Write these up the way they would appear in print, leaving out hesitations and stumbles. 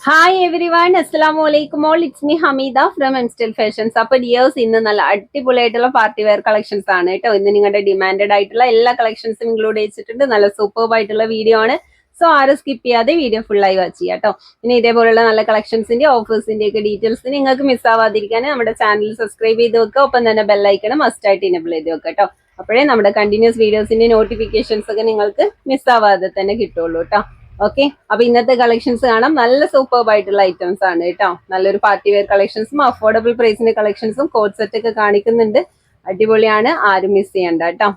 Hi every one, അസ്സലാമു അലൈക്കും all. It's me Hameeda from M style fashions. അപ്പൊ ഡിയേഴ്സ്, ഇന്ന് നല്ല അടിപൊളിയായിട്ടുള്ള പാർട്ടി വെയർ കളക്ഷൻസ് ആണ് കേട്ടോ. ഇന്ന് നിങ്ങളുടെ ഡിമാൻഡഡ് ആയിട്ടുള്ള എല്ലാ കളക്ഷൻസും ഇൻക്ലൂഡ് ചെയ്തിട്ടുണ്ട്. നല്ല സൂപ്പർബ് ആയിട്ടുള്ള വീഡിയോ ആണ്. സോ ആരും സ്കിപ്പ് ചെയ്യാതെ വീഡിയോ ഫുള്ളായി വാച്ച് ചെയ്യാം കേട്ടോ. ഇനി ഇതേപോലുള്ള നല്ല കളക്ഷൻസിന്റെ ഓഫേഴ്സിന്റെ ഒക്കെ ഡീറ്റെയിൽസ് നിങ്ങൾക്ക് മിസ് ആവാതിരിക്കാൻ നമ്മുടെ ചാനൽ സബ്സ്ക്രൈബ് ചെയ്ത് വെക്കുക. ഒപ്പം തന്നെ ബെല്ലൈക്കണം മസ്റ്റ് ആയിട്ട് ഇനബിൾ ചെയ്ത് വെക്കുക കേട്ടോ. അപ്പോഴേ നമ്മുടെ കണ്ടിന്യൂസ് വീഡിയോസിന്റെ നോട്ടിഫിക്കേഷൻസ് ഒക്കെ നിങ്ങൾക്ക് മിസ് ആവാതെ തന്നെ കിട്ടുള്ളൂ കേട്ടോ. ഓക്കെ, അപ്പൊ ഇന്നത്തെ കളക്ഷൻസ് കാണാം. നല്ല സൂപ്പർബ് ആയിട്ടുള്ള ഐറ്റംസ് ആണ് കേട്ടോ. നല്ലൊരു പാർട്ടി വെയർ കളക്ഷൻസും അഫോർഡബിൾ പ്രൈസിന്റെ കളക്ഷൻസും കോഡ് സെറ്റ് ഒക്കെ കാണിക്കുന്നുണ്ട്. അടിപൊളിയാണ്, ആരും മിസ് ചെയ്യണ്ട കേട്ടോ.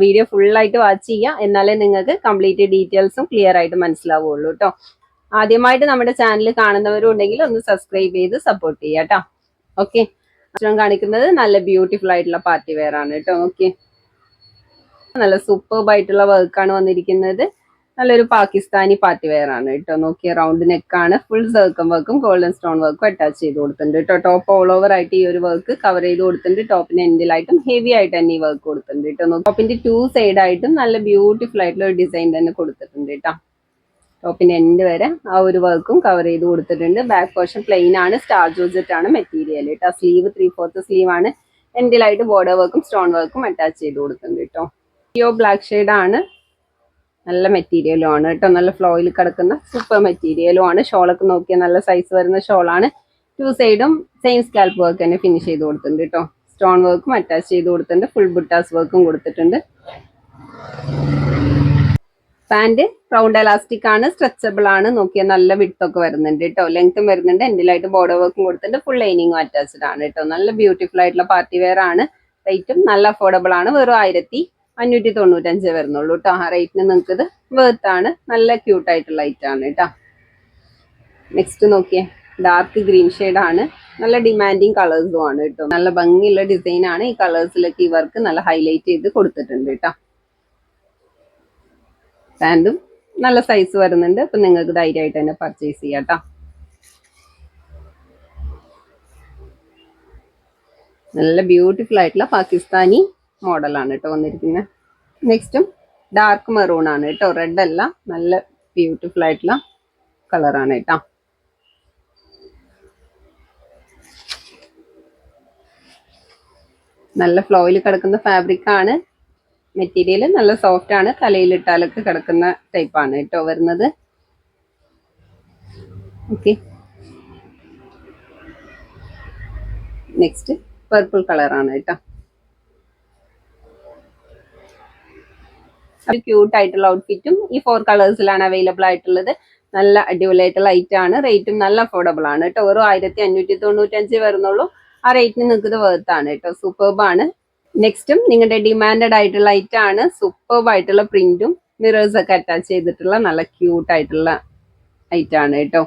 വീഡിയോ ഫുൾ ആയിട്ട് വാച്ച് ചെയ്യുക, എന്നാലേ നിങ്ങൾക്ക് കംപ്ലീറ്റ് ഡീറ്റെയിൽസും ക്ലിയർ ആയിട്ട് മനസ്സിലാവുള്ളൂ കേട്ടോ. ആദ്യമായിട്ട് നമ്മുടെ ചാനൽ കാണുന്നവരും ഉണ്ടെങ്കിൽ ഒന്ന് സബ്സ്ക്രൈബ് ചെയ്ത് സപ്പോർട്ട് ചെയ്യുക കേട്ടോ. ഓക്കെ, കാണിക്കുന്നത് നല്ല ബ്യൂട്ടിഫുൾ ആയിട്ടുള്ള പാർട്ടി വെയർ ആണ് കേട്ടോ. ഓക്കെ, നല്ല സൂപ്പർബ് ആയിട്ടുള്ള വർക്കാണ് വന്നിരിക്കുന്നത്. നല്ലൊരു പാകിസ്ഥാനി പാർട്ടി വെയർ ആണ് കേട്ടോ. നോക്കിയ റൗണ്ട് നെക്കാണ്, ഫുൾ സർക്കം വർക്കും ഗോൾഡൻ സ്റ്റോൺ വർക്കും അറ്റാച്ച് ചെയ്ത് കൊടുത്തിട്ടുണ്ട് കേട്ടോ. ടോപ്പ് ഓൾ ഓവർ ആയിട്ട് ഈ ഒരു വർക്ക് കവർ ചെയ്ത് കൊടുത്തിട്ടുണ്ട്. ടോപ്പിന് എൻഡിലായിട്ടും ഹെവി ആയിട്ട് തന്നെ ഈ വർക്ക് കൊടുത്തിട്ടുണ്ട് കേട്ടോ. ടോപ്പിന്റെ 2 സൈഡ് ആയിട്ടും നല്ല ബ്യൂട്ടിഫുൾ ആയിട്ടുള്ള ഒരു ഡിസൈൻ തന്നെ കൊടുത്തിട്ടുണ്ട് കേട്ടോ. ടോപ്പിന്റെ എൻഡ് വരെ ആ ഒരു വർക്കും കവർ ചെയ്ത് കൊടുത്തിട്ടുണ്ട്. ബാക്ക് പോർഷൻ പ്ലെയിൻ ആണ്, സ്റ്റാർ ജോർജറ്റ് ആണ് മെറ്റീരിയൽ കേട്ടോ. സ്ലീവ് 3/4 സ്ലീവ് ആണ്. എൻഡിലായിട്ട് ബോർഡർ വർക്കും സ്റ്റോൺ വർക്കും അറ്റാച്ച് ചെയ്ത് കൊടുത്തിട്ടുണ്ട് കേട്ടോ. ബ്ലാക്ക് ഷെയ്ഡ് ആണ്, നല്ല മെറ്റീരിയലും ആണ് കേട്ടോ. നല്ല ഫ്ലോയിൽ കിടക്കുന്ന സൂപ്പർ മെറ്റീരിയലും ആണ്. ഷോളൊക്കെ നോക്കിയാൽ നല്ല സൈസ് വരുന്ന ഷോളാണ്. 2 സൈഡും സെയിം സ്കാൽപ്പ് വർക്ക് തന്നെ ഫിനിഷ് ചെയ്ത് കൊടുത്തിട്ടുണ്ട് കേട്ടോ. സ്റ്റോൺ വർക്കും അറ്റാച്ച് ചെയ്ത് കൊടുത്തിട്ടുണ്ട്. ഫുൾ ബുട്ടാസ് വർക്കും കൊടുത്തിട്ടുണ്ട്. പാന്റ് റൗണ്ട് എലാസ്റ്റിക് ആണ്, സ്ട്രെച്ചബിൾ ആണ്. നോക്കിയാൽ നല്ല വിഡ്ത്ത് ഒക്കെ വരുന്നുണ്ട് കേട്ടോ. ലെങ്ത്തും വരുന്നുണ്ട്. എൻഡിലായിട്ട് ബോർഡർ വർക്കും കൊടുത്തിട്ടുണ്ട്. ഫുൾ ലൈനിങ്ങും അറ്റാച്ച്ഡ് ആണ് കേട്ടോ. നല്ല ബ്യൂട്ടിഫുൾ ആയിട്ടുള്ള പാർട്ടി വെയർ ആണ്. റേറ്റും നല്ല അഫോർഡബിൾ ആണ്. വെറും 1595 വരുന്നുള്ളൂ കേട്ടോ. ആ റേറ്റിന് നിങ്ങൾക്ക് ഇത് വേർത്ത് ആണ്. നല്ല ക്യൂട്ട് ആയിട്ടുള്ള ഐറ്റം ആണ് കേട്ടോ. നെക്സ്റ്റ് നോക്കിയേ, ഡാർക്ക് ഗ്രീൻ ഷെയ്ഡ് ആണ്. നല്ല ഡിമാൻഡിങ് കളേഴ്സും ആണ് കേട്ടോ. നല്ല ഭംഗിയുള്ള ഡിസൈൻ ആണ്. ഈ കളേഴ്സിലൊക്കെ ഈ വർക്ക് നല്ല ഹൈലൈറ്റ് ചെയ്ത് കൊടുത്തിട്ടുണ്ട് കേട്ടോ. പാൻറ്റും നല്ല സൈസ് വരുന്നുണ്ട്. അപ്പൊ നിങ്ങൾക്ക് ധൈര്യമായിട്ട് തന്നെ പർച്ചേസ് ചെയ്യാം കേട്ടോ. നല്ല ബ്യൂട്ടിഫുൾ ആയിട്ടുള്ള പാകിസ്ഥാനി മോഡലാണ് കേട്ടോ വന്നിരിക്കുന്നത്. നെക്സ്റ്റും ഡാർക്ക് മെറൂൺ ആണ് കേട്ടോ. റെഡ് അല്ല, നല്ല ബ്യൂട്ടിഫുൾ ആയിട്ടുള്ള കളറാണ് കേട്ടോ. നല്ല ഫ്ലോയിൽ കിടക്കുന്ന ഫാബ്രിക് ആണ്. മെറ്റീരിയൽ നല്ല സോഫ്റ്റ് ആണ്. തലയിലിട്ടാലൊക്കെ കിടക്കുന്ന ടൈപ്പ് ആണ് കേട്ടോ വരുന്നത്. ഓക്കെ, നെക്സ്റ്റ് പർപ്പിൾ കളറാണ് കേട്ടോ. ഒരു ക്യൂട്ട് ആയിട്ടുള്ള ഔട്ട്ഫിറ്റും ഈ 4 കളേഴ്സിലാണ് അവൈലബിൾ ആയിട്ടുള്ളത്. നല്ല അടിപൊളിയായിട്ടുള്ള ഐറ്റം ആണ്. റേറ്റും നല്ല അഫോർഡബിൾ ആണ് കേട്ടോ. വെറും 1595 വരുന്നുള്ളൂ. ആ റേറ്റിന് നിങ്ങൾക്ക് വേർത്ത് ആണ് കേട്ടോ. സൂപ്പർബ് ആണ്. നെക്സ്റ്റും നിങ്ങളുടെ ഡിമാൻഡഡ് ആയിട്ടുള്ള ഐറ്റം ആണ്. സൂപ്പർബ് ആയിട്ടുള്ള പ്രിന്റും മിറേഴ്സ് ഒക്കെ അറ്റാച്ച് ചെയ്തിട്ടുള്ള നല്ല ക്യൂട്ട് ആയിട്ടുള്ള ഐറ്റം ആണ് കേട്ടോ.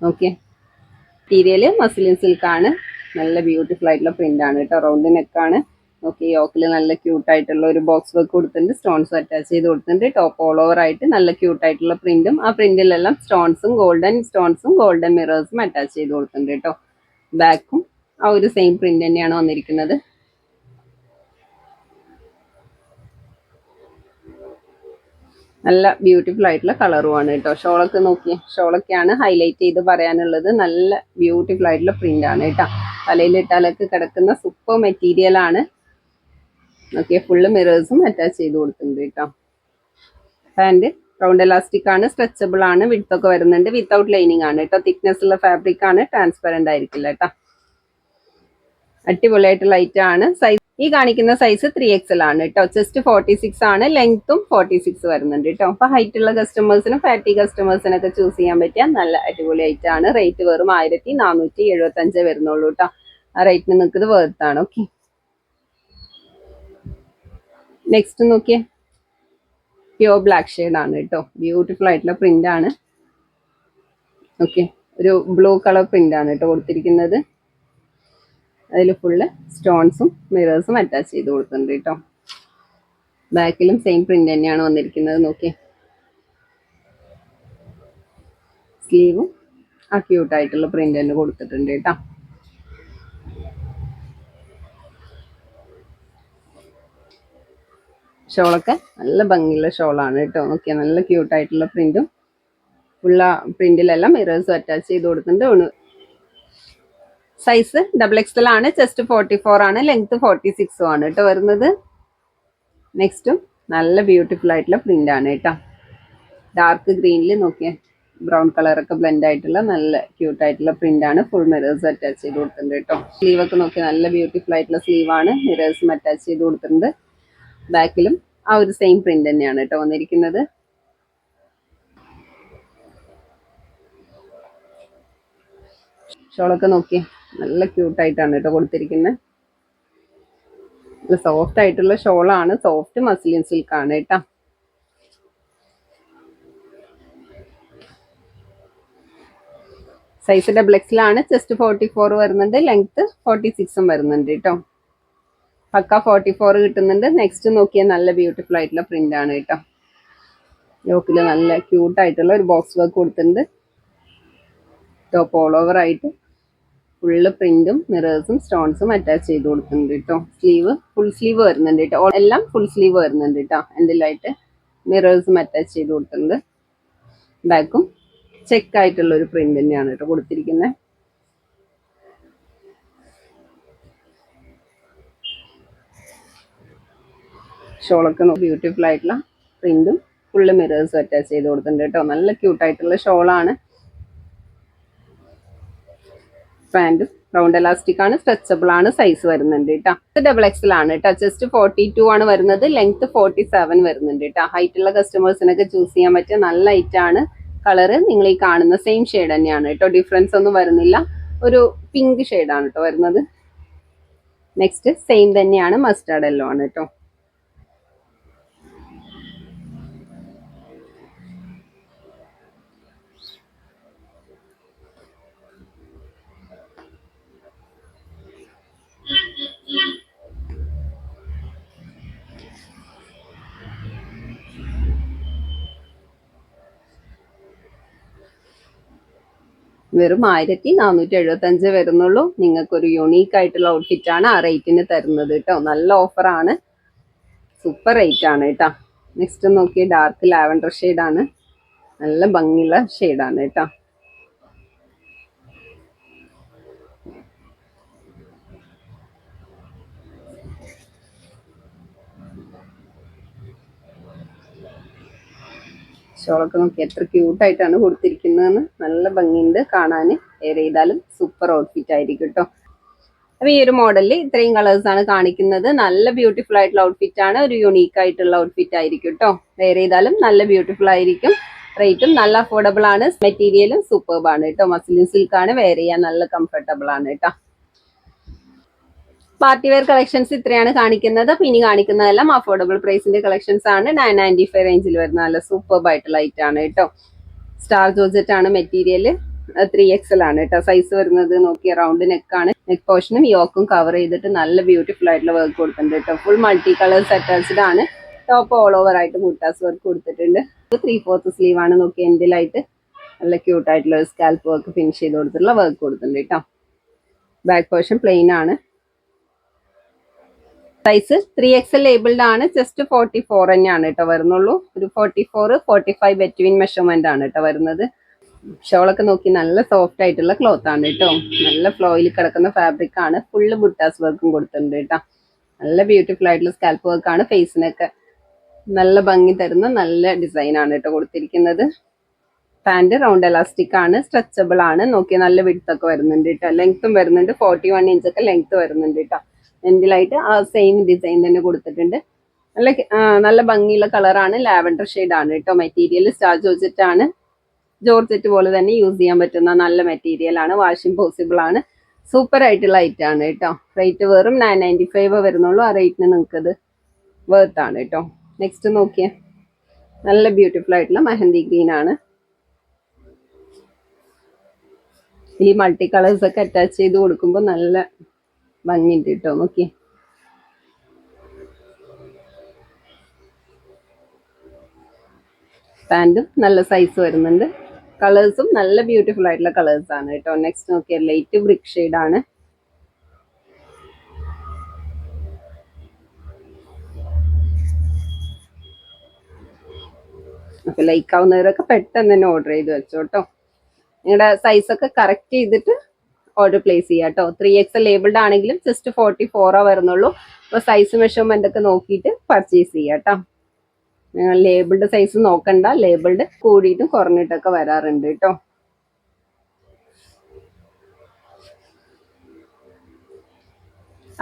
ഓക്കെ, മെറ്റീരിയൽ മസ്ലിൻ സിൽക്ക് ആണ്. നല്ല ബ്യൂട്ടിഫുൾ ആയിട്ടുള്ള പ്രിന്റ് ആണ് കേട്ടോ. റൗണ്ട് നെക്കാണ്. ഓക്കെ, യോക്കിൽ നല്ല ക്യൂട്ട് ആയിട്ടുള്ള ഒരു ബോക്സ് വർക്ക് കൊടുത്തിട്ടുണ്ട്. സ്റ്റോൺസ് അറ്റാച്ച് ചെയ്ത് കൊടുത്തിട്ടുണ്ട്. ടോപ്പ് ഓൾ ഓവർ ആയിട്ട് നല്ല ക്യൂട്ട് ആയിട്ടുള്ള പ്രിന്റും ആ പ്രിന്റിലെല്ലാം ഗോൾഡൻ മിറേഴ്സും അറ്റാച്ച് ചെയ്ത് കൊടുത്തിട്ടുണ്ട് കേട്ടോ. ബാക്കും ആ ഒരു സെയിം പ്രിന്റ് തന്നെയാണ് വന്നിരിക്കുന്നത്. നല്ല ബ്യൂട്ടിഫുൾ ആയിട്ടുള്ള കളറുമാണ് കേട്ടോ. ഷോളൊക്കെ നോക്കിയേ, ഷോളൊക്കെയാണ് ഹൈലൈറ്റ് ചെയ്ത് പറയാനുള്ളത്. നല്ല ബ്യൂട്ടിഫുൾ ആയിട്ടുള്ള പ്രിന്റ് ആണ് കേട്ടോ. തലയിലിട്ടാലൊക്കെ കിടക്കുന്ന സൂപ്പർ മെറ്റീരിയൽ ആണ്. ഓക്കെ, ഫുള്ള് മിറേഴ്സും അറ്റാച്ച് ചെയ്ത് കൊടുത്തിട്ടുണ്ട് കേട്ടോ. പാൻറ് റൗണ്ട് എലാസ്റ്റിക് ആണ്, സ്ട്രെച്ചബിൾ ആണ്. വിഡ്ത്ത് ഒക്കെ വരുന്നുണ്ട്. വിത്തൗട്ട് ലൈനിങ് ആണ് കേട്ടോ. തിക്നെസ് ഉള്ള ഫാബ്രിക് ആണ്. ട്രാൻസ്പെറന്റ് ആയിരിക്കില്ല കേട്ടോ. അടിപൊളിയായിട്ടുള്ള ഐറ്റം ആണ്. സൈസ് ഈ കാണിക്കുന്ന സൈസ് 3XL ആണ് കേട്ടോ. ചെസ്റ്റ് 46 ആണ്, ലെങ്ത്തും 46 വരുന്നുണ്ട് കേട്ടോ. അപ്പൊ ഹൈറ്റ് ഉള്ള കസ്റ്റമേഴ്സിനും ഫാറ്റി കസ്റ്റമേഴ്സിനൊക്കെ ചൂസ് ചെയ്യാൻ പറ്റിയ നല്ല അടിപൊളി ഐറ്റം ആണ്. റേറ്റ് വെറും 1475 വരുന്നുള്ളൂ കേട്ടോ. ആ റേറ്റിന് നിങ്ങൾക്ക് വേർത്താണ്. ഓക്കെ, നെക്സ്റ്റ് നോക്കിയേ, പ്യോർ ബ്ലാക്ക് ഷെയ്ഡ് ആണ് കേട്ടോ. ബ്യൂട്ടിഫുൾ ആയിട്ടുള്ള പ്രിന്റ് ആണ്. ഓക്കെ, ഒരു ബ്ലൂ കളർ പ്രിന്റ് ആണ് കേട്ടോ കൊടുത്തിരിക്കുന്നത്. അതിൽ ഫുള്ള് സ്റ്റോൺസും മിറേഴ്സും അറ്റാച്ച് ചെയ്ത് കൊടുക്കുന്നുണ്ട് കേട്ടോ. ബാക്കിലും സെയിം പ്രിന്റ് തന്നെയാണ് വന്നിരിക്കുന്നത്. നോക്കിയേ, സ്ലീവും ആ ക്യൂട്ടായിട്ടുള്ള പ്രിന്റ് തന്നെ കൊടുത്തിട്ടുണ്ട് കേട്ടോ. ഷോളൊക്കെ നല്ല ഭംഗിയുള്ള ഷോളാണ് കേട്ടോ. നോക്കിയാൽ നല്ല ക്യൂട്ടായിട്ടുള്ള പ്രിന്റും ഉള്ള പ്രിന്റിലെല്ലാം മിറേഴ്സും അറ്റാച്ച് ചെയ്ത് കൊടുത്തിട്ടുണ്ട്. സൈസ് XXL ആണ്, ചെസ്റ്റ് 44 ആണ്, ലെങ്ത് 46 ആണ് കേട്ടോ വരുന്നത്. നെക്സ്റ്റും നല്ല ബ്യൂട്ടിഫുൾ ആയിട്ടുള്ള പ്രിന്റ് ആണ് കേട്ടോ. ഡാർക്ക് ഗ്രീനിൽ നോക്കിയേ, ബ്രൗൺ കളറൊക്കെ ബ്ലെൻഡ് ആയിട്ടുള്ള നല്ല ക്യൂട്ട് ആയിട്ടുള്ള പ്രിന്റ് ആണ്. ഫുൾ മിറേഴ്സ് അറ്റാച്ച് ചെയ്ത് കൊടുത്തിട്ടുണ്ട് കേട്ടോ. സ്ലീവ് ഒക്കെ നോക്കി നല്ല ബ്യൂട്ടിഫുൾ ആയിട്ടുള്ള സ്ലീവ് ആണ്, മിറേഴ്സും അറ്റാച്ച് ചെയ്ത് കൊടുത്തിട്ടുണ്ട്. ബാക്കിലും ആ ഒരു സെയിം പ്രിന്റ് തന്നെയാണ് കേട്ടോ വന്നിരിക്കുന്നത്. ഷോളൊക്കെ നോക്കി നല്ല ക്യൂട്ടായിട്ടാണ് കേട്ടോ കൊടുത്തിരിക്കുന്നത്. നല്ല സോഫ്റ്റ് ആയിട്ടുള്ള ഷോളാണ്, സോഫ്റ്റ് മസ്ലിൻ സിൽക്ക് ആണ് കേട്ടോ. സൈസ് XXL ആണ്, ചെസ്റ്റ് 44 വരുന്നുണ്ട്, ലെങ്ത് 46 വരുന്നുണ്ട് കേട്ടോ. പക്ക 44 കിട്ടുന്നുണ്ട്. നെക്സ്റ്റ് നോക്കിയാൽ നല്ല ബ്യൂട്ടിഫുൾ ആയിട്ടുള്ള പ്രിന്റ് ആണ് കേട്ടോ. യോക്കിൽ നല്ല ക്യൂട്ടായിട്ടുള്ള ഒരു ബോക്സ് വർക്ക് കൊടുത്തിട്ടുണ്ട്. ടോപ്പ് ഓൾ ഓവർ ആയിട്ട് ഫുള്ള് പ്രിന്റും മിറേഴ്സും സ്റ്റോൺസും അറ്റാച്ച് ചെയ്ത് കൊടുക്കുന്നുണ്ട് കേട്ടോ. സ്ലീവ് ഫുൾ സ്ലീവ് വരുന്നുണ്ട് കേട്ടോ. എല്ലാം ഫുൾ സ്ലീവ് വരുന്നുണ്ട് കേട്ടോ. എൻഡിലായിട്ട് മിറേഴ്സും അറ്റാച്ച് ചെയ്ത് കൊടുത്തിട്ടുണ്ട്. ബാക്കും ചെക്ക് ആയിട്ടുള്ള ഒരു പ്രിന്റ് തന്നെയാണ് കേട്ടോ കൊടുത്തിരിക്കുന്നത്. ഷോളൊക്കെ ബ്യൂട്ടിഫുൾ ആയിട്ടുള്ള പ്രിന്റും ഫുള്ള് മിറേഴ്സും അറ്റാച്ച് ചെയ്ത് കൊടുത്തിട്ടുണ്ട് കേട്ടോ. നല്ല ക്യൂട്ടായിട്ടുള്ള ഷോളാണ്. പാൻറ്റും റൗണ്ട് എലാസ്റ്റിക് ആണ്, സ്ട്രെച്ചബിൾ ആണ്, സൈസ് വരുന്നുണ്ട് കേട്ടോ. XXL ആണ് കേട്ടോ. ചെസ്റ്റ് 42 ആണ് വരുന്നത്, ലെങ്ത് 47 വരുന്നുണ്ട് കേട്ടോ. ഹൈറ്റുള്ള കസ്റ്റമേഴ്സിനൊക്കെ ചൂസ് ചെയ്യാൻ പറ്റിയ നല്ല ഐറ്റം ആണ്. കളറ് നിങ്ങൾ ഈ കാണുന്ന സെയിം ഷെയ്ഡ് തന്നെയാണ് കേട്ടോ. ഡിഫറൻസ് ഒന്നും വരുന്നില്ല. ഒരു പിങ്ക് ഷെയ്ഡാണ് കേട്ടോ വരുന്നത്. നെക്സ്റ്റ് സെയിം തന്നെയാണ്, മസ്റ്റാർഡ് യെല്ലോ ആണ് കേട്ടോ. വെറും 1475 വരുന്നുള്ളൂ. നിങ്ങൾക്കൊരു യുണീക്ക് ആയിട്ടുള്ള ഔട്ട്ഫിറ്റ് ആണ് ആ റേറ്റിന് തരുന്നത് കേട്ടോ. നല്ല ഓഫറാണ്, സൂപ്പർ റേറ്റ് ആണ് കേട്ടോ. നെക്സ്റ്റ് നോക്കിയ ഡാർക്ക് ലാവൻഡർ ഷെയ്ഡാണ്, നല്ല ഭംഗിയുള്ള ഷെയ്ഡാണ് കേട്ടോ. ഷോളൊക്കെ നോക്കി എത്ര ക്യൂട്ടായിട്ടാണ് കൊടുത്തിരിക്കുന്നതെന്ന്. നല്ല ഭംഗിയുണ്ട് കാണാൻ. വെയർ ചെയ്താലും സൂപ്പർ ഔട്ട്ഫിറ്റ് ആയിരിക്കും കേട്ടോ. അപ്പൊ ഈ ഒരു മോഡലിൽ ഇത്രയും കളേഴ്സ് ആണ് കാണിക്കുന്നത്. നല്ല ബ്യൂട്ടിഫുൾ ആയിട്ടുള്ള ഔട്ട്ഫിറ്റ് ആണ്, ഒരു യുണീക്ക് ആയിട്ടുള്ള ഔട്ട്ഫിറ്റ് ആയിരിക്കും കേട്ടോ. വെയർ ചെയ്താലും നല്ല ബ്യൂട്ടിഫുൾ ആയിരിക്കും. റേറ്റും നല്ല അഫോർഡബിൾ ആണ്. മെറ്റീരിയലും സൂപ്പർബ് ആണ് കേട്ടോ. മസ്ലിൻ സിൽക്ക് ആണ്, വെയർ ചെയ്യാൻ നല്ല കംഫർട്ടബിൾ ആണ് കേട്ടോ. പാർട്ടി വെയർ കളക്ഷൻസ് ഇത്രയാണ് കാണിക്കുന്നത്. അപ്പൊ ഇനി കാണിക്കുന്നതെല്ലാം അഫോർഡബിൾ പ്രൈസിന്റെ കളക്ഷൻസ് ആണ്. 995 റേഞ്ചിൽ വരുന്ന നല്ല സൂപ്പർബ് ആയിട്ടുള്ള ഐറ്റം ആണ് കേട്ടോ. സ്റ്റാർ ജോർജറ്റ് ആണ് മെറ്റീരിയൽ, 3XL ആണ് കേട്ടോ. സൈസ് വരുന്നത് നോക്കിയ റൗണ്ട് നെക്ക് ആണ്. നെക്ക് പോർഷനും യോക്കും കവർ ചെയ്തിട്ട് നല്ല ബ്യൂട്ടിഫുൾ ആയിട്ടുള്ള വർക്ക് കൊടുത്തിട്ടുണ്ട് കേട്ടോ. ഫുൾ മൾട്ടി കളേഴ്സ് അറ്റാച്ച്ഡ് ആണ്. ടോപ്പ് ഓൾ ഓവർ ആയിട്ട് മുട്ടാസ് വർക്ക് കൊടുത്തിട്ടുണ്ട്. 3/4 സ്ലീവ് ആണ് നോക്കിയ എൻഡിലായിട്ട് നല്ല ക്യൂട്ട് ആയിട്ടുള്ള ഒരു സ്കാൽപ്പ് വർക്ക് ഫിനിഷ് ചെയ്ത് കൊടുത്തിട്ടുള്ള വർക്ക് കൊടുത്തിട്ടുണ്ട് കേട്ടോ. ബാക്ക് പോർഷൻ പ്ലെയിൻ ആണ്. സൈസ് 3XL ലേബിൾഡ് ആണ്. ജസ്റ്റ് 44 തന്നെയാണ് കേട്ടോ വരുന്നുള്ളൂ. ഒരു 44-45 ബെറ്റ്വീൻ മെഷർമെന്റ് ആണ് കേട്ടോ വരുന്നത്. ഷോളൊക്കെ നോക്കി നല്ല സോഫ്റ്റ് ആയിട്ടുള്ള ക്ലോത്ത് ആണ് കേട്ടോ. നല്ല ഫ്ലോയിൽ കിടക്കുന്ന ഫാബ്രിക് ആണ്. ഫുള്ള് ബുട്ടാസ് വർക്കും കൊടുത്തിട്ടുണ്ട് കേട്ടോ. നല്ല ബ്യൂട്ടിഫുൾ ആയിട്ടുള്ള സ്കാൽപ്പ് വർക്ക് ആണ്. ഫേസിനൊക്കെ നല്ല ഭംഗി തരുന്ന നല്ല ഡിസൈൻ ആണ് കേട്ടോ കൊടുത്തിരിക്കുന്നത്. പാൻറ് റൗണ്ട് എലാസ്റ്റിക് ആണ്, സ്ട്രെച്ചബിൾ ആണ്. നോക്കി നല്ല വിഡ്ത്ത് ഒക്കെ വരുന്നുണ്ട് കേട്ടോ. ലെങ്ത്തും വരുന്നുണ്ട്, 41 ഇഞ്ചൊക്കെ ലെങ്ത്ത് വരുന്നുണ്ട് കേട്ടോ. എൻഡിലായിട്ട് ആ സെയിം ഡിസൈൻ തന്നെ കൊടുത്തിട്ടുണ്ട്. നല്ല ഭംഗിയുള്ള കളറാണ്, ലാവൻഡർ ഷെയ്ഡ് ആണ് കേട്ടോ. മെറ്റീരിയൽ സ്റ്റാർ ജോർജറ്റ് ആണ്. ജോർജറ്റ് പോലെ തന്നെ യൂസ് ചെയ്യാൻ പറ്റുന്ന നല്ല മെറ്റീരിയൽ ആണ്. വാഷിംഗ് പോസിബിൾ ആണ്. സൂപ്പർ ആയിട്ടുള്ള ഐറ്റം ആണ് കേട്ടോ. റേറ്റ് വെറും 995 വരുന്നുള്ളൂ. ആ റേറ്റിന് നിങ്ങൾക്കത് വർത്ത് ആണ് കേട്ടോ. നെക്സ്റ്റ് നോക്കിയേ, നല്ല ബ്യൂട്ടിഫുൾ ആയിട്ടുള്ള മെഹന്തി ഗ്രീൻ ആണ്. ഈ മൾട്ടി കളേഴ്സ് ഒക്കെ അറ്റാച്ച് ചെയ്ത് കൊടുക്കുമ്പോൾ നല്ല ഭംഗിയുണ്ട് കേട്ടോ. നോക്കിയേ, പാൻറ്റും നല്ല സൈസ് വരുന്നുണ്ട്. കളേഴ്സും നല്ല ബ്യൂട്ടിഫുൾ ആയിട്ടുള്ള കളേഴ്സ് ആണ് കേട്ടോ. നെക്സ്റ്റ് നോക്കിയാൽ ലൈറ്റ് ബ്രിക്ക് ഷെയ്ഡ് ആണ്. അപ്പൊ ലൈക്ക് ആവുന്നവരൊക്കെ പെട്ടെന്ന് തന്നെ ഓർഡർ ചെയ്ത് വെച്ചോട്ടോ. നിങ്ങളുടെ സൈസൊക്കെ കറക്റ്റ് ചെയ്തിട്ട് ഓർഡർ പ്ലേസ് ചെയ്യാം കേട്ടോ. 3XL ലേബിൾഡ് ആണെങ്കിലും ജസ്റ്റ് 44 വരുന്നുള്ളൂ. അപ്പോൾ സൈസ് മെഷർമെന്റ് ഒക്കെ നോക്കിയിട്ട് പർച്ചേസ് ചെയ്യാം കേട്ടോ. നിങ്ങൾ ലേബിൾഡ് സൈസ് നോക്കണ്ട, ലേബിൾഡ് കൂടിയിട്ടും കുറഞ്ഞിട്ടൊക്കെ വരാറുണ്ട് കേട്ടോ.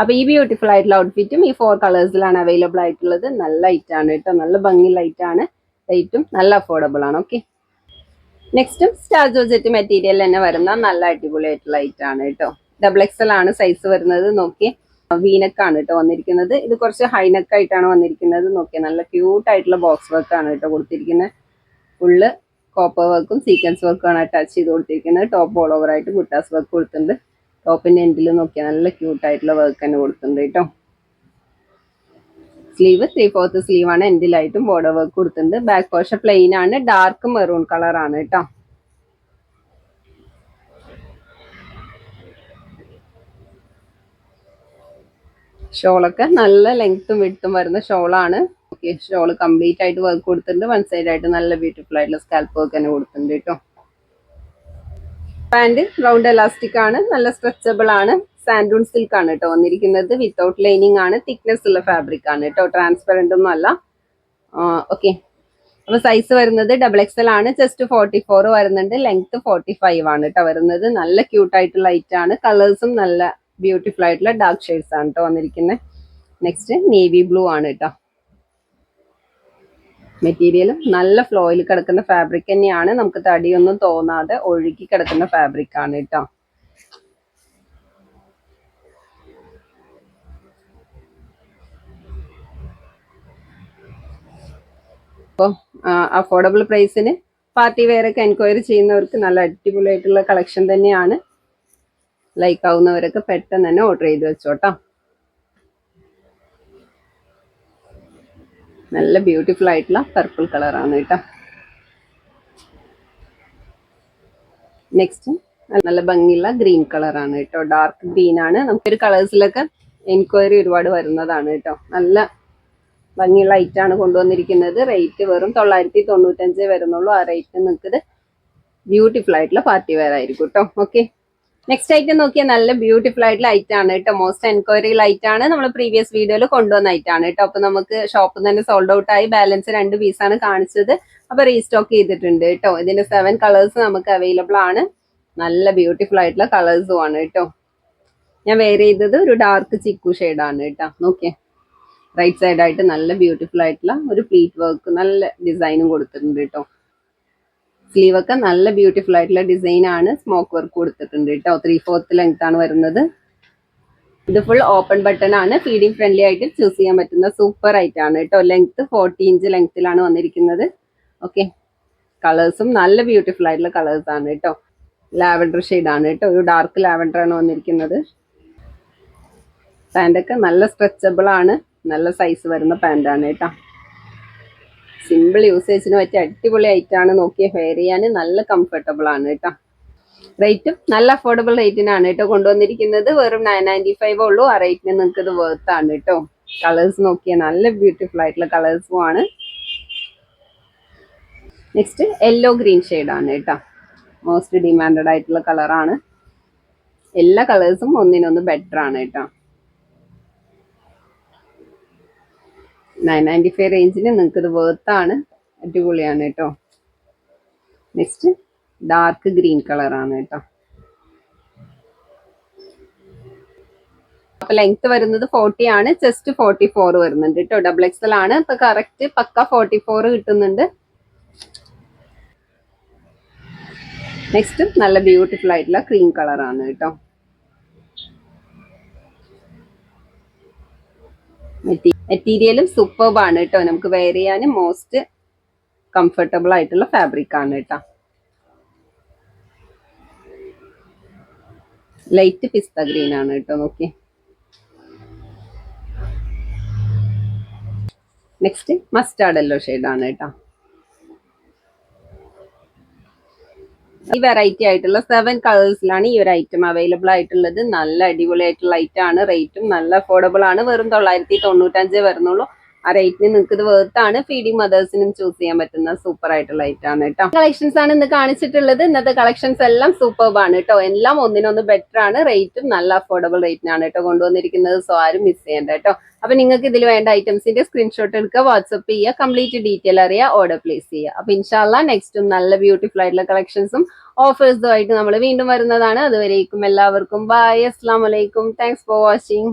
അപ്പൊ ഈ ബ്യൂട്ടിഫുൾ ആയിട്ടുള്ള ഔട്ട്ഫിറ്റും ഈ 4 കളേഴ്സിലാണ് അവൈലബിൾ ആയിട്ടുള്ളത്. നല്ല ലൈറ്റ് ആണ് കേട്ടോ, നല്ല ഭംഗി ലൈറ്റ് ആണ്, റേറ്റും നല്ല അഫോർഡബിൾ ആണ്. ഓക്കെ, നെക്സ്റ്റും സ്റ്റാർ ജോർജറ്റ് മെറ്റീരിയൽ തന്നെ വരുന്ന നല്ല അടിപൊളി ആയിട്ടുള്ള ലൈറ്റ് ആണ് കേട്ടോ. XXL ആണ് സൈസ് വരുന്നത്. നോക്കി, വീനക്കാണ് കേട്ടോ വന്നിരിക്കുന്നത്. ഇത് കുറച്ച് ഹൈനെക്ക് ആയിട്ടാണ് വന്നിരിക്കുന്നത്. നോക്കിയ നല്ല ക്യൂട്ട് ആയിട്ടുള്ള ബോക്സ് വർക്ക് ആണ് കേട്ടോ കൊടുത്തിരിക്കുന്നത്. ഫുള്ള് കോപ്പർ വർക്കും സീക്വൻസ് വർക്കും ആണ് അറ്റാച്ച് ചെയ്ത് കൊടുത്തിരിക്കുന്നത്. ടോപ്പ് ഓൾ ഓവർ ആയിട്ട് ബുട്ടാസ് വർക്ക് കൊടുത്തിട്ടുണ്ട്. ടോപ്പിന്റെ എൻഡിൽ നോക്കിയാൽ നല്ല ക്യൂട്ട് ആയിട്ടുള്ള വർക്ക് തന്നെ കൊടുത്തിട്ടുണ്ട് കേട്ടോ. സ്ലീവ് 3/4 സ്ലീവ് ആണ്, എൻഡിലായിട്ടും ബോർഡർ വർക്ക് കൊടുത്തിട്ടുണ്ട്. ബാക്ക് പോർഷൻ പ്ലെയിൻ ആണ്, ഡാർക്ക് മെറൂൺ കളർ ആണ് കേട്ടോ. ഷോളൊക്കെ നല്ല ലെങ്ത്തും വിട്ടും വരുന്ന ഷോളാണ്. ഓക്കെ, ഷോള് കംപ്ലീറ്റ് ആയിട്ട് വർക്ക് കൊടുത്തിട്ടുണ്ട്. വൺ സൈഡ് ആയിട്ട് നല്ല ബ്യൂട്ടിഫുൾ ആയിട്ടുള്ള സ്കാൽപ്പ് വർക്ക് തന്നെ കൊടുത്തിട്ടുണ്ട് കേട്ടോ. പാന്റ് റൗണ്ട് എലാസ്റ്റിക് ആണ്, നല്ല സ്ട്രെച്ചബിൾ ആണ്. സാൻഡൂൺ സിൽക്ക് ആണ് കേട്ടോ വന്നിരിക്കുന്നത്. വിത്തൗട്ട് ലൈനിങ് ആണ്, തിക്നെസ് ഉള്ള ഫാബ്രിക് ആണ് കേട്ടോ, ട്രാൻസ്പെറന്റ് ഒന്നും അല്ല. ഓക്കെ, അപ്പൊ സൈസ് വരുന്നത് XXL ആണ്, ജസ്റ്റ് 44 വരുന്നുണ്ട്. ലെങ്ത് 45 ആണ് കേട്ടോ വരുന്നത്. നല്ല ക്യൂട്ട് ആയിട്ടുള്ള ലൈറ്റ് ആണ്. കളേഴ്സും നല്ല ബ്യൂട്ടിഫുൾ ആയിട്ടുള്ള ഡാർക്ക് ഷെയ്ഡ്സ് ആണ് കേട്ടോ വന്നിരിക്കുന്നത്. നെക്സ്റ്റ് നേവി ബ്ലൂ ആണ് കേട്ടോ. മെറ്റീരിയലും നല്ല ഫ്ലോയിൽ കിടക്കുന്ന ഫാബ്രിക് തന്നെയാണ്. നമുക്ക് തടിയൊന്നും തോന്നാതെ ഒഴുകി കിടക്കുന്ന ഫാബ്രിക് ആണ് കേട്ടോ. അപ്പോൾ അഫോർഡബിൾ പ്രൈസിന് പാർട്ടി വെയർ ഒക്കെ എൻക്വയറി ചെയ്യുന്നവർക്ക് നല്ല അടിപൊളിയായിട്ടുള്ള കളക്ഷൻ തന്നെയാണ്. ലൈക്ക് ആവുന്നവരൊക്കെ പെട്ടെന്ന് തന്നെ ഓർഡർ ചെയ്ത് വെച്ചോട്ടോ. നല്ല ബ്യൂട്ടിഫുൾ ആയിട്ടുള്ള പർപ്പിൾ കളറാണ് കേട്ടോ. നെക്സ്റ്റ് നല്ല ഭംഗിയുള്ള ഗ്രീൻ കളറാണ് കേട്ടോ. ഡാർക്ക് ഗ്രീൻ ആണ്. നമുക്കൊരു കളേഴ്സിലൊക്കെ എൻക്വയറി ഒരുപാട് വരുന്നതാണ് കേട്ടോ. നല്ല ഭംഗിയുള്ള ഐറ്റാണ് കൊണ്ടുവന്നിരിക്കുന്നത്. റേറ്റ് വെറും 995 വരുന്നുള്ളൂ. ആ റേറ്റ് നിങ്ങൾക്ക് ബ്യൂട്ടിഫുൾ ആയിട്ടുള്ള പാർട്ടി വെയർ ആയിരിക്കും കേട്ടോ. ഓക്കെ, നെക്സ്റ്റ് ഐറ്റം നോക്കിയാൽ നല്ല ബ്യൂട്ടിഫുൾ ആയിട്ടുള്ള ഐറ്റം ആണ് കേട്ടോ. മോസ്റ്റ് എൻക്വയറി ലൈറ്റ് ആണ്. നമ്മൾ പ്രീവിയസ് വീഡിയോയിൽ കൊണ്ടുവന്ന ഐറ്റം ആണ് കേട്ടോ. അപ്പൊ നമുക്ക് ഷോപ്പിൽ നിന്ന് തന്നെ സോൾഡ് ഔട്ട് ആയി. ബാലൻസ് 2 പീസാണ് കാണിച്ചത്. അപ്പൊ റീസ്റ്റോക്ക് ചെയ്തിട്ടുണ്ട് കേട്ടോ. ഇതിന്റെ 7 കളേഴ്സ് നമുക്ക് അവൈലബിൾ ആണ്. നല്ല ബ്യൂട്ടിഫുൾ ആയിട്ടുള്ള കളേഴ്സും ആണ് കേട്ടോ. ഞാൻ വെയർ ചെയ്തത് ഒരു ഡാർക്ക് ചിക്കു ഷെയ്ഡാണ് കേട്ടോ. നോക്കിയേ, റൈറ്റ് സൈഡ് ആയിട്ട് നല്ല ബ്യൂട്ടിഫുൾ ആയിട്ടുള്ള ഒരു പ്ലീറ്റ് വർക്ക്, നല്ല ഡിസൈനും കൊടുത്തിട്ടുണ്ട് കേട്ടോ. സ്ലീവ് ഒക്കെ നല്ല ബ്യൂട്ടിഫുൾ ആയിട്ടുള്ള ഡിസൈൻ ആണ്. സ്മോക്ക് വർക്ക് കൊടുത്തിട്ടുണ്ട് കേട്ടോ. 3/4 ലെങ്ത് ആണ് വരുന്നത്. ഇത് ഫുൾ ഓപ്പൺ ബട്ടൺ ആണ്. ഫീഡിങ് ഫ്രണ്ട്ലി ആയിട്ട് ചൂസ് ചെയ്യാൻ പറ്റുന്ന സൂപ്പർ ആയിട്ടാണ് കേട്ടോ. ലെങ്ത് 40 ഇഞ്ച് ലെങ്ത്തിലാണ് വന്നിരിക്കുന്നത്. ഓക്കെ, കളേഴ്സും നല്ല ബ്യൂട്ടിഫുൾ ആയിട്ടുള്ള കളേഴ്സ് ആണ് കേട്ടോ. ലാവൻഡർ ഷെയ്ഡ് ആണ് കേട്ടോ. ഒരു ഡാർക്ക് ലാവൻഡർ ആണ് വന്നിരിക്കുന്നത്. പാൻറ്റൊക്കെ നല്ല സ്ട്രെച്ചബിൾ ആണ്. നല്ല സൈസ് വരുന്ന പാൻറ്റാണ് കേട്ടോ. സിമ്പിൾ യൂസേജിന് പറ്റിയ അടിപൊളി ഐറ്റാണ്. നോക്കിയ വെയർ ചെയ്യാൻ നല്ല കംഫർട്ടബിൾ ആണ് കേട്ടോ. റേറ്റും നല്ല അഫോർഡബിൾ റേറ്റിനാണ് കേട്ടോ കൊണ്ടുവന്നിരിക്കുന്നത്. വെറും 995 ഉള്ളൂ. ആ റേറ്റിന് നിങ്ങൾക്ക് ഇത് വർത്ത് ആണ് കേട്ടോ. കളേഴ്സ് നോക്കിയാൽ നല്ല ബ്യൂട്ടിഫുൾ ആയിട്ടുള്ള കളേഴ്സും ആണ്. നെക്സ്റ്റ് യെല്ലോ ഗ്രീൻ ഷെയ്ഡാണ് കേട്ടോ. മോസ്റ്റ് ഡിമാൻഡഡ് ആയിട്ടുള്ള കളറാണ്. എല്ലാ കളേഴ്സും ഒന്നിനൊന്ന് ബെറ്റർ ആണ് കേട്ടോ. 995 റേഞ്ചിന് നിങ്ങൾക്ക് ഇത് വേർത്താണ്. അടിപൊളിയാണ് കേട്ടോ. നെക്സ്റ്റ് ഡാർക്ക് ഗ്രീൻ കളറാണ് കേട്ടോ. അപ്പൊ ലെങ്ത് വരുന്നത് 40 ആണ്, ജസ്റ്റ് 44 വരുന്നുണ്ട് കേട്ടോ. XXL ആണ്. ഇപ്പൊ കറക്റ്റ് പക്ക 44 കിട്ടുന്നുണ്ട്. നെക്സ്റ്റ് നല്ല ബ്യൂട്ടിഫുൾ ആയിട്ടുള്ള ക്രീം കളറാണ് കേട്ടോ. മെറ്റീരിയലും സൂപ്പർബ് ആണ് കേട്ടോ. നമുക്ക് വെയർ ചെയ്യാൻ മോസ്റ്റ് കംഫർട്ടബിൾ ആയിട്ടുള്ള ഫാബ്രിക് ആണ് കേട്ടോ. ലൈറ്റ് പിസ്ത ഗ്രീൻ ആണ് കേട്ടോ. നോക്കി, നെക്സ്റ്റ് മസ്റ്റാർഡ് യെല്ലോ ഷെയ്ഡാണ് കേട്ടോ. ഈ വെറൈറ്റി ആയിട്ടുള്ള 7 കളേഴ്സിലാണ് ഈ ഒരു ഐറ്റം അവൈലബിൾ ആയിട്ടുള്ളത്. നല്ല അടിപൊളി ആയിട്ടുള്ള ഐറ്റം ആണ്. റേറ്റും നല്ല അഫോർഡബിൾ ആണ്. വെറും 995 വരുന്നുള്ളൂ. ആ റേറ്റിന് നിങ്ങൾക്ക് ഇത് വേർത്താണ്. ഫീഡിങ് മദേഴ്സിനും ചൂസ് ചെയ്യാൻ പറ്റുന്ന സൂപ്പർ ആയിട്ടുള്ള ഐറ്റം ആണ് കേട്ടോ. കളക്ഷൻസ് ആണ് ഇന്ന് കാണിച്ചിട്ടുള്ളത്. ഇന്നത്തെ കളക്ഷൻസ് എല്ലാം സൂപ്പർബ് ആണ് കേട്ടോ. എല്ലാം ഒന്നിനൊന്ന് ബെറ്റർ ആണ്. റേറ്റും നല്ല അഫോർഡബിൾ റേറ്റിനാണ് കേട്ടോ കൊണ്ടുവന്നിരിക്കുന്നത്. സോ ആരും മിസ് ചെയ്യേണ്ട കേട്ടോ. അപ്പൊ നിങ്ങൾക്ക് ഇതിൽ വേണ്ട ഐറ്റംസിന്റെ സ്ക്രീൻഷോട്ട് എടുക്കുക, വാട്സ്ആപ്പ് ചെയ്യുക, കംപ്ലീറ്റ് ഡീറ്റെയിൽ അറിയുക, ഓർഡർ പ്ലേസ് ചെയ്യുക. അപ്പൊ ഇൻഷാല്ല നെക്സ്റ്റും നല്ല ബ്യൂട്ടിഫുൾ ആയിട്ടുള്ള കളക്ഷൻസും ഓഫേഴ്സും ആയിട്ട് നമ്മൾ വീണ്ടും വരുന്നതാണ്. അതുവരേക്കും എല്ലാവർക്കും ബൈ, അസ്സലാമു അലൈക്കും, താങ്ക്സ് ഫോർ വാച്ചിങ്.